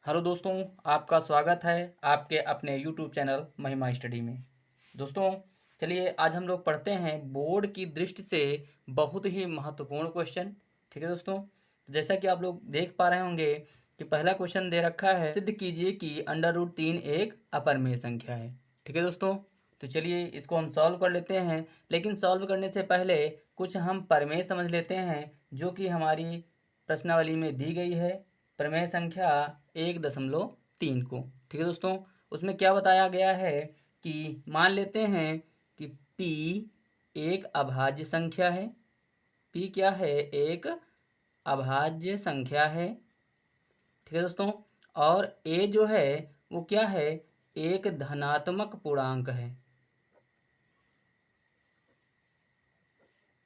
Hello दोस्तों, आपका स्वागत है आपके अपने यूट्यूब चैनल महिमा स्टडी में। दोस्तों, चलिए आज हम लोग पढ़ते हैं बोर्ड की दृष्टि से बहुत ही महत्वपूर्ण क्वेश्चन। ठीक है दोस्तों, जैसा कि आप लोग देख पा रहे होंगे कि पहला क्वेश्चन दे रखा है, सिद्ध कीजिए कि अंडर रूट 3 एक अपरिमेय संख्या है। ठीक है दोस्तों, तो चलिए इसको हम सॉल्व कर लेते हैं। लेकिन सॉल्व करने से पहले कुछ हम प्रमेय समझ लेते हैं जो कि हमारी प्रश्नावली में दी गई है। प्रमेय संख्या 1.3 को, ठीक है दोस्तों, उसमें क्या बताया गया है कि मान लेते हैं कि P एक अभाज्य संख्या है। P क्या है? एक अभाज्य संख्या है। ठीक है दोस्तों, और A जो है वो क्या है? एक धनात्मक पूर्णांक है।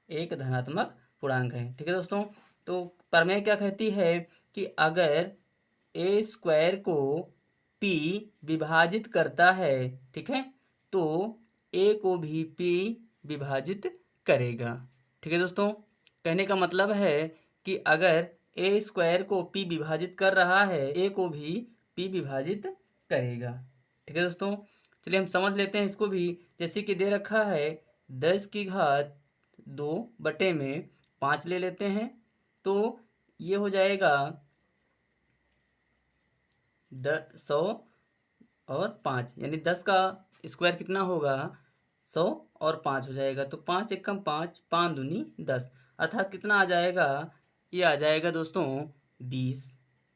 एक धनात्मक पूर्णांक है। ठीक है दोस्तों, तो प्रमेय क्या कहती है कि अगर ए स्क्वायर को P विभाजित करता है, ठीक है, तो A को भी P विभाजित करेगा। ठीक है दोस्तों, कहने का मतलब है कि अगर ए स्क्वायर को P विभाजित कर रहा है, A को भी P विभाजित करेगा। ठीक है दोस्तों, चलिए हम समझ लेते हैं इसको भी। जैसे कि दे रखा है 10⁵ ले लेते हैं, तो ये हो जाएगा 100 और 5, यानी 10 का स्क्वायर कितना होगा? 100 और 5 हो जाएगा, तो 5 एकम 5, 5 दूनी 10, अर्थात कितना आ जाएगा? ये आ जाएगा दोस्तों 20।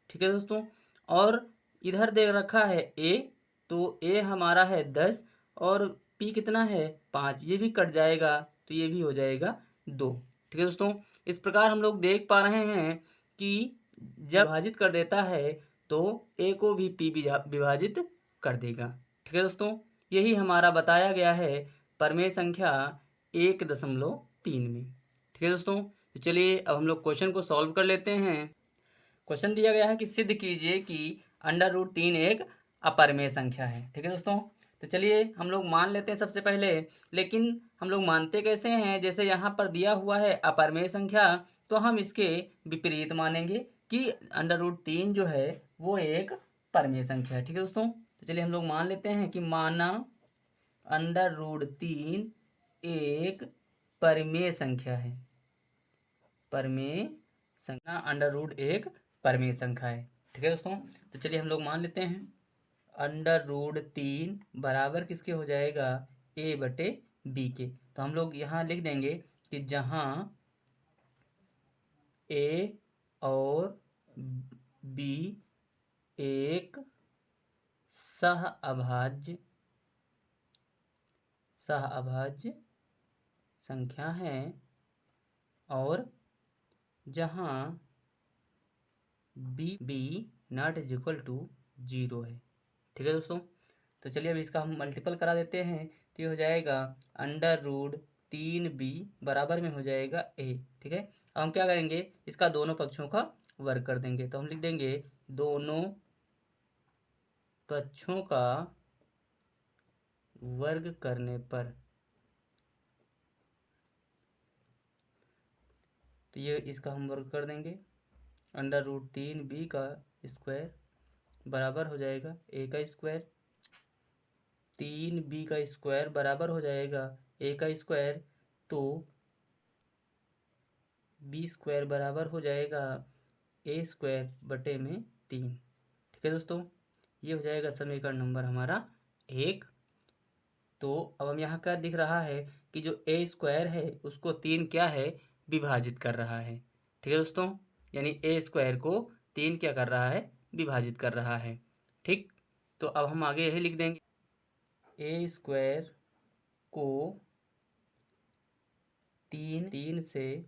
ठीक है दोस्तों, और इधर दे रखा है ए, तो ए हमारा है 10 और पी कितना है? 5, ये भी कट जाएगा तो ये भी हो जाएगा 2। ठीक है दोस्तों, इस प्रकार हम लोग देख पा रहे हैं कि जब विभाजित कर देता है तो ए को भी पी विभाजित कर देगा। ठीक है दोस्तों, यही हमारा बताया गया है प्रमेय संख्या 1.3 में। ठीक है दोस्तों, तो चलिए अब हम लोग क्वेश्चन को सॉल्व कर लेते हैं। क्वेश्चन दिया गया है कि सिद्ध कीजिए कि अंडर रूट 3 एक अपरिमेय संख्या है। ठीक है दोस्तों, तो चलिए हम लोग मान लेते हैं सबसे पहले। लेकिन हम लोग मानते कैसे हैं? जैसे यहाँ पर दिया हुआ है अपरिमेय संख्या, तो हम इसके विपरीत मानेंगे कि अंडर रूट 3 जो है वो एक परिमेय संख्या है। ठीक है दोस्तों, तो चलिए हम लोग मान लेते हैं कि माना अंडर रूट 3 एक परिमेय संख्या है। परिमेय संख्या अंडर रूट एक परिमेय संख्या है। ठीक है दोस्तों, तो चलिए हम लोग मान लेते हैं अंडर रूट 3 बराबर किसके हो जाएगा? A/B के। तो हम लोग यहाँ लिख देंगे कि जहाँ A और B एक सह अभाज्य संख्या है और जहाँ B not is equal to 0 है। ठीक है दोस्तों, तो चलिए अब इसका हम मल्टीपल करा देते हैं, तो ये हो जाएगा अंडर रूट 3B बराबर में हो जाएगा A। ठीक है, अब हम क्या करेंगे? इसका दोनों पक्षों का वर्ग कर देंगे, तो हम लिख देंगे दोनों पक्षों का वर्ग करने पर, तो ये इसका हम वर्ग कर देंगे। अंडर रूट 3B का स्क्वायर बराबर हो जाएगा A का स्क्वायर, 3B का स्क्वायर बराबर हो जाएगा A का स्क्वायर, तो B स्क्वायर बराबर हो जाएगा A²/3। ठीक है दोस्तों, ये हो जाएगा समीकरण नंबर हमारा 1। तो अब हम यहाँ क्या दिख रहा है कि जो A² है उसको 3 क्या है? विभाजित कर रहा है। ठीक है दोस्तों, यानी A² को 3 क्या कर रहा है? विभाजित कर रहा है। ठीक, तो अब हम आगे यही लिख देंगे A² को 3 से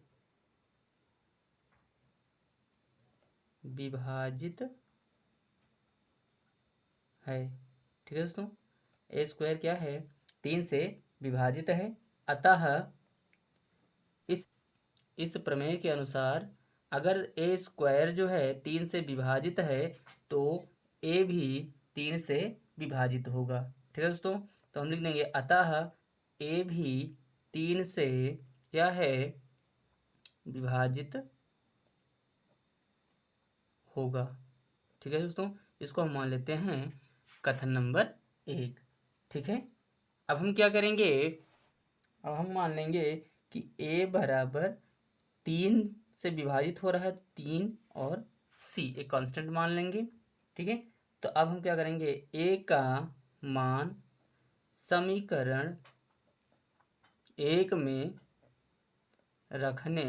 विभाजित है। ठीक है दोस्तों, A² क्या है? 3 से विभाजित है, अतः इस प्रमेय के अनुसार अगर A² जो है 3 से विभाजित है तो A भी 3 से विभाजित होगा। ठीक है दोस्तों, तो हम लिख देंगे अतः A भी 3 से क्या है? विभाजित होगा। ठीक है दोस्तों, इसको हम मान लेते हैं कथन नंबर 1। ठीक है, अब हम क्या करेंगे, अब हम मान लेंगे कि a बराबर 3 से विभाजित हो रहा है, 3 और c एक कांस्टेंट मान लेंगे। ठीक है, तो अब हम क्या करेंगे, a का मान समीकरण 1 में रखने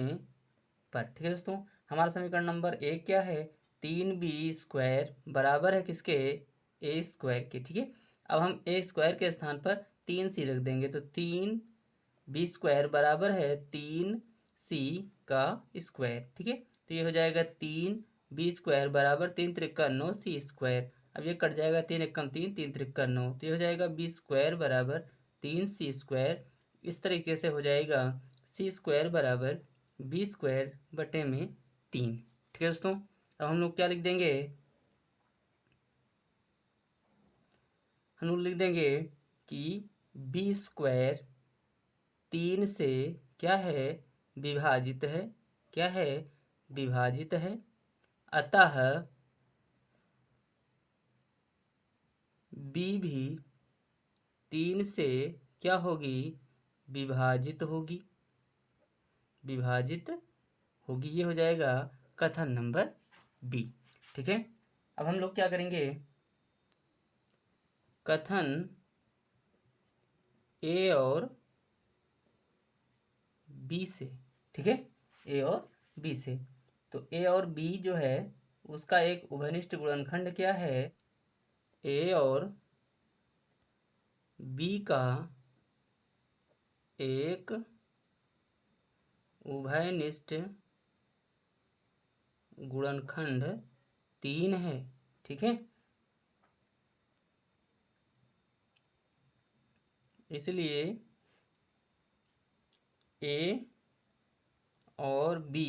पर, ठीक है दोस्तों, हमारा समीकरण नंबर 1 क्या है, 3b² बराबर है किसके, a² के। ठीक है, अब हम a² के स्थान पर 3c रख देंगे, तो 3b² बराबर है 3c का स्क्वायर। ठीक है, तो ये हो जाएगा 3b² बराबर 3 त्रिका 9 c²। अब ये कट जाएगा, 3 एकम 3, 3 त्रिका 9, तो ये हो जाएगा b² बराबर 3c²। इस तरीके से हो जाएगा c² बराबर b² बटे में 3। ठीक है दोस्तों, अब हम लोग क्या लिख देंगे, हम लोग लिख देंगे कि b² 3 से क्या है, विभाजित है, क्या है, विभाजित है, अतः b भी 3 से क्या होगी, विभाजित होगी, विभाजित होगी। ये हो जाएगा कथन नंबर बी। ठीक है, अब हम लोग क्या करेंगे, कथन ए और बी से। ठीक है, ए और बी से, तो ए और बी जो है उसका एक उभयनिष्ठ गुणनखंड क्या है, ए और बी का एक उभयनिष्ठ गुणनखंड 3 है। ठीक है, इसलिए ए और बी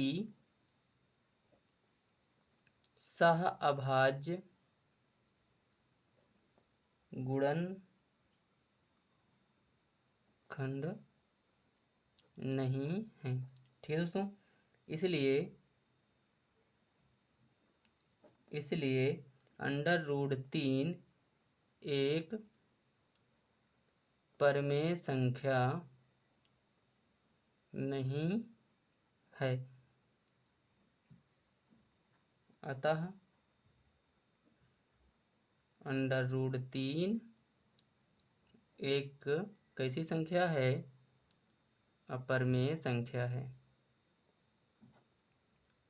सह अभाज्य गुणनखंड नहीं है। ठीक है दोस्तों, इसलिए √3 एक परमेय संख्या नहीं है, अतः √3 एक कैसी संख्या है, अपरमेय संख्या है।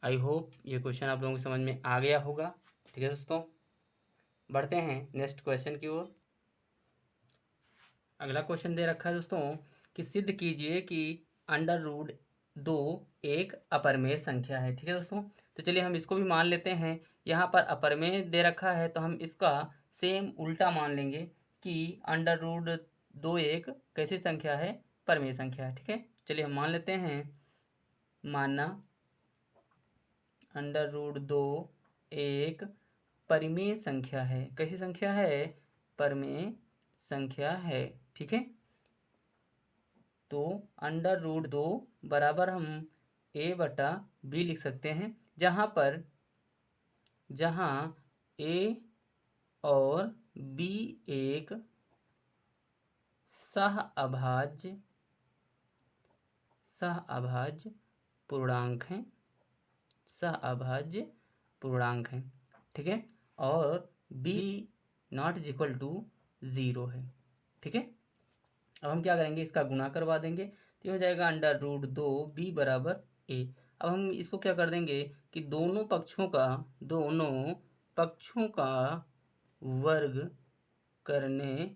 आई होप ये क्वेश्चन आप लोगों को समझ में आ गया होगा। ठीक है दोस्तों, बढ़ते हैं नेक्स्ट क्वेश्चन की ओर। अगला क्वेश्चन दे रखा है दोस्तों कि सिद्ध कीजिए कि √2 एक अपरमेय संख्या है। ठीक है दोस्तों, तो चलिए हम इसको भी मान लेते हैं। यहाँ पर अपरमेय दे रखा है तो हम इसका सेम उल्टा मान लेंगे कि √2 एक कैसी संख्या है, परमेय संख्या है। ठीक है, चलिए हम मान लेते हैं, माना √2 एक परिमेय संख्या है। कैसी संख्या है, परमेय संख्या है। ठीक है, तो √2 बराबर हम a/b लिख सकते हैं, जहाँ a और b एक सह अभाज्य पूर्णांक हैं, सह अभाज्य पूर्णांक हैं। ठीक है, और b ≠ 0 है। ठीक है, अब हम क्या करेंगे, इसका गुणा करवा देंगे, तो हो जाएगा √2 b बराबर a। अब हम इसको क्या कर देंगे कि दोनों पक्षों का वर्ग करने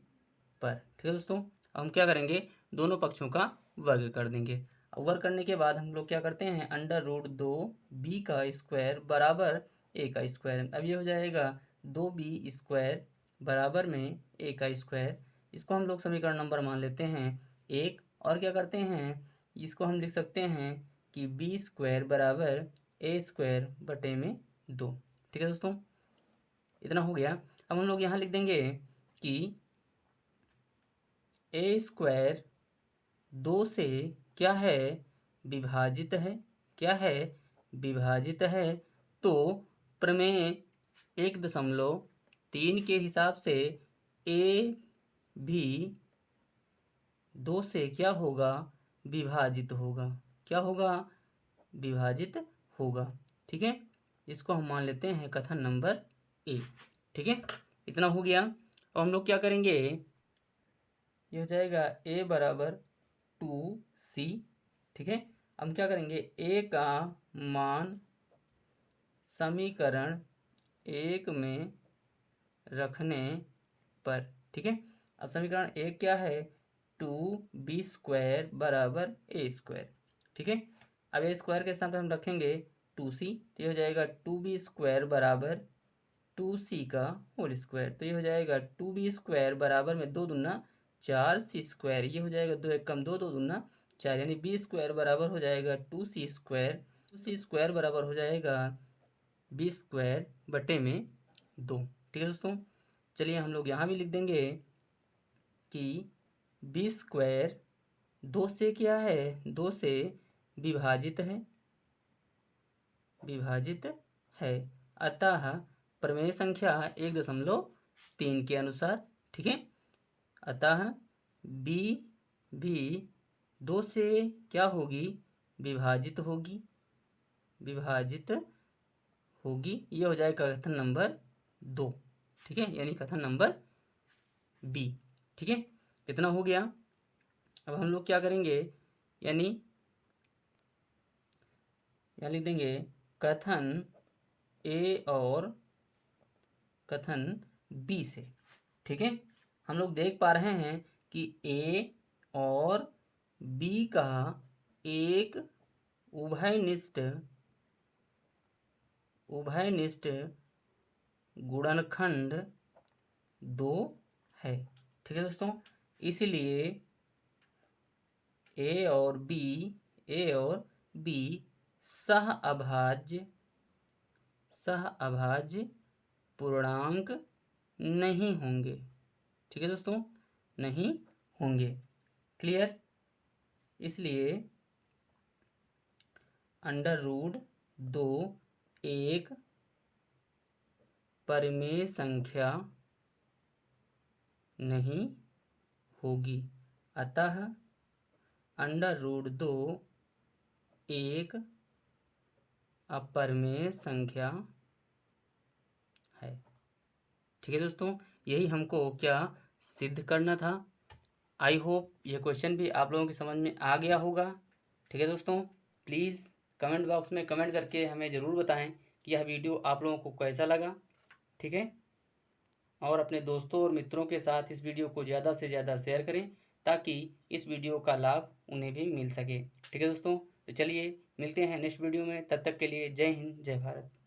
पर। ठीक है दोस्तों, अब हम क्या करेंगे, दोनों पक्षों का वर्ग कर देंगे। वर्ग करने के बाद हम लोग क्या करते हैं, √2 b का स्क्वायर बराबर a का स्क्वायर। अब ये हो जाएगा 2b² बराबर में a का स्क्वायर। इसको हम लोग समीकरण नंबर मान लेते हैं 1, और क्या करते हैं, इसको हम लिख सकते हैं कि b² बराबर a² बटे में 2। ठीक है दोस्तों, इतना हो गया। अब हम लोग यहाँ लिख देंगे कि a² 2 से क्या है, विभाजित है, क्या है, विभाजित है। तो प्रमेय 1.3 के हिसाब से ए भी 2 से क्या होगा, विभाजित होगा। क्या होगा, विभाजित होगा। ठीक है, इसको हम मान लेते हैं कथन नंबर ए। ठीक है, इतना हो गया। और हम लोग क्या करेंगे, ये हो जाएगा ए बराबर 2c। ठीक है, हम क्या करेंगे, ए का मान समीकरण 1 में रखने पर। ठीक है, अब समीकरण 1 क्या है, 2b² बराबर a²। ठीक है, अब ए स्क्वायर के स्थान पर हम रखेंगे 2c, तो ये हो जाएगा 2b² बराबर 2c का होल स्क्वायर। तो ये हो जाएगा 2b² बराबर में 2 दूना 4c²। ये हो जाएगा 2 एक कम 2, 2 दूना 4, यानी b² बराबर हो जाएगा 2c²। 2c² बराबर हो जाएगा b² बटे में 2। ठीक है दोस्तों, चलिए हम लोग यहाँ भी लिख देंगे कि b² 2 से क्या है, 2 से विभाजित है, विभाजित है। अतः प्रमेय संख्या 1.3 के अनुसार। ठीक है, अतः b भी 2 से क्या होगी, विभाजित होगी, विभाजित होगी। ये हो जाएगा कथन नंबर 2। ठीक है, यानी कथन नंबर बी। ठीक है, इतना हो गया। अब हम लोग क्या करेंगे, यानी यहाँ लिख देंगे कथन ए और कथन बी से। ठीक है, हम लोग देख पा रहे हैं कि ए और बी का एक उभयनिष्ठ गुणनखंड 2 है। ठीक है दोस्तों, इसलिए ए और बी सहअभाज्य पूर्णांक नहीं होंगे। ठीक है दोस्तों, नहीं होंगे। क्लियर, इसलिए √2 एक परिमेय संख्या नहीं होगी। अतः √2 एक अपरिमेय संख्या है। ठीक है दोस्तों, यही हमको क्या सिद्ध करना था। आई होप ये क्वेश्चन भी आप लोगों की समझ में आ गया होगा। ठीक है दोस्तों, प्लीज़ कमेंट बॉक्स में कमेंट करके हमें ज़रूर बताएं कि यह वीडियो आप लोगों को कैसा लगा। ठीक है, और अपने दोस्तों और मित्रों के साथ इस वीडियो को ज़्यादा से ज़्यादा शेयर करें ताकि इस वीडियो का लाभ उन्हें भी मिल सके। ठीक है दोस्तों, तो चलिए मिलते हैं नेक्स्ट वीडियो में। तब तक के लिए जय हिंद, जय भारत।